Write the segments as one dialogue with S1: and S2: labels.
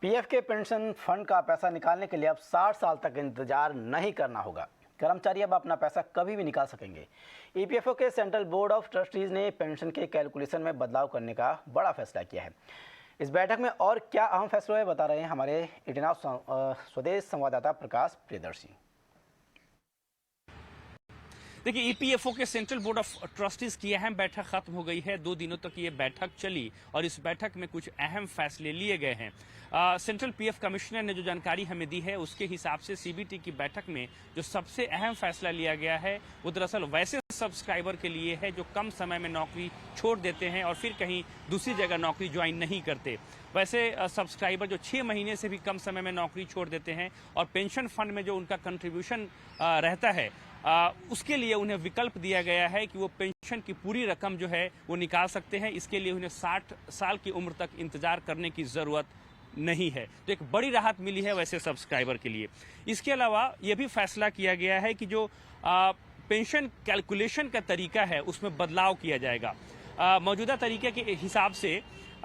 S1: PF के pension fund का पैसा निकालने के लिए अब 60 साल तक इंतजार नहीं करना होगा। कर्मचारी अब अपना पैसा कभी भी निकाल सकेंगे। ईपीएफओ के सेंट्रल बोर्ड ऑफ ट्रस्टीज ने पेंशन के कैलकुलेशन में बदलाव करने का बड़ा फैसला किया है। इस बैठक में और क्या अहम फैसले हुए बता रहे हैं हमारे 18 स्वदेश संवाददाता प्रकाश प्रियदर्शी।
S2: देखिए, ईपीएफओ के सेंट्रल बोर्ड ऑफ ट्रस्टीज की अहम बैठक खत्म हो गई है। 2 दिनों तक ये बैठक चली और इस बैठक में कुछ अहम फैसले लिए गए हैं। सेंट्रल पीएफ कमिश्नर ने जो जानकारी हमें दी है उसके हिसाब से सीबीटी की बैठक में जो सबसे अहम फैसला लिया गया है वो दरअसल वैसे सब्सक्राइबर के लिए है जो कम समय में नौकरी छोड़ देते हैं और फिर कहीं दूसरी जगह नौकरी ज्वाइन नहीं करते। वैसे सब्सक्राइबर जो 6 महीने से भी कम समय में नौकरी छोड़ देते हैं और पेंशन फंड में जो उनका कंट्रीब्यूशन रहता है उसके लिए उन्हें विकल्प दिया गया है कि वो पेंशन की पूरी रकम जो है वो निकाल सकते हैं। इसके लिए उन्हें 60 साल की उम्र तक इंतजार करने की जरूरत नहीं है। तो एक बड़ी राहत मिली है वैसे सब्सक्राइबर के लिए। इसके अलावा यह भी फैसला किया गया है कि जो पेंशन कैलकुलेशन का तरीका है उसमें बदलाव किया जाएगा। मौजूदा तरीके के हिसाब से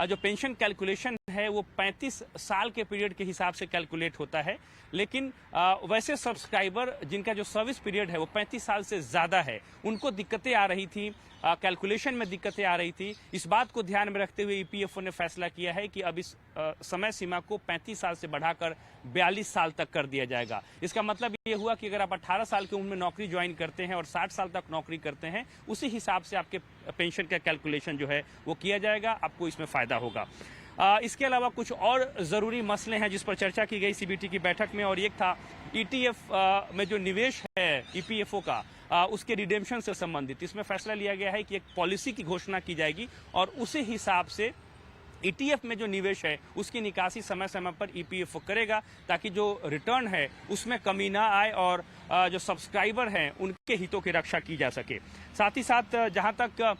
S2: जो पेंशन कैलकुलेशन है वो 35 साल के पीरियड के हिसाब से कैलकुलेट होता है, लेकिन वैसे सब्सक्राइबर जिनका जो सर्विस पीरियड है वो 35 साल से ज़्यादा है उनको दिक्कतें आ रही थी, कैलकुलेशन में दिक्कतें आ रही थी। इस बात को ध्यान में रखते हुए ईपीएफओ ने फैसला किया है कि अब इस समय सीमा को 35 साल से बढ़ाकर 42 साल तक कर दिया जाएगा। इसका मतलब ये हुआ कि अगर आप 18 साल की उम्र में नौकरी ज्वाइन करते हैं और 60 साल तक नौकरी करते हैं, उसी हिसाब से आपके पेंशन का कैलकुलेशन जो है वो किया जाएगा, आपको इसमें फायदा होगा। इसके अलावा कुछ और ज़रूरी मसले हैं जिस पर चर्चा की गई सीबीटी की बैठक में, और एक था ईटीएफ में जो निवेश है ईपीएफओ का उसके रिडेम्पशन से संबंधित। इसमें फैसला लिया गया है कि एक पॉलिसी की घोषणा की जाएगी और उसी हिसाब से ईटीएफ में जो निवेश है उसकी निकासी समय समय पर ईपीएफओ करेगा ताकि जो रिटर्न है उसमें कमी ना आए और जो सब्सक्राइबर हैं उनके हितों की रक्षा की जा सके। साथ ही साथ जहां तक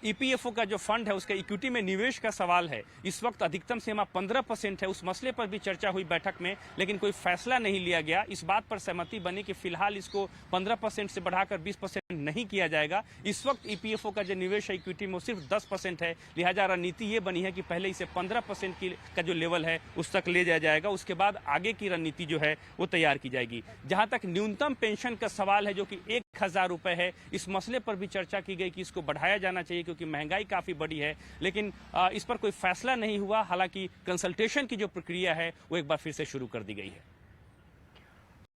S2: ईपीएफओ का जो फंड है उसका इक्विटी में निवेश का सवाल है, इस वक्त अधिकतम सीमा 15% है। उस मसले पर भी चर्चा हुई बैठक में, लेकिन कोई फैसला नहीं लिया गया। इस बात पर सहमति बनी कि फिलहाल इसको 15% से बढ़ाकर 20% नहीं किया जाएगा। इस वक्त ईपीएफओ का जो निवेश है इक्विटी में सिर्फ 10% है, लिहाजा रणनीति ये बनी है कि पहले इसे 15% का जो लेवल है उस तक ले जाया जाएगा, उसके बाद आगे की रणनीति जो है वो तैयार की जाएगी। जहां तक न्यूनतम पेंशन का सवाल है जो कि 1000 रुपए है, इस मसले पर भी चर्चा की गई कि इसको बढ़ाया जाना चाहिए क्योंकि महंगाई काफी बड़ी है, लेकिन इस पर कोई फैसला नहीं हुआ। हालांकि कंसल्टेशन की जो प्रक्रिया है वो एक बार फिर से शुरू कर दी गई है।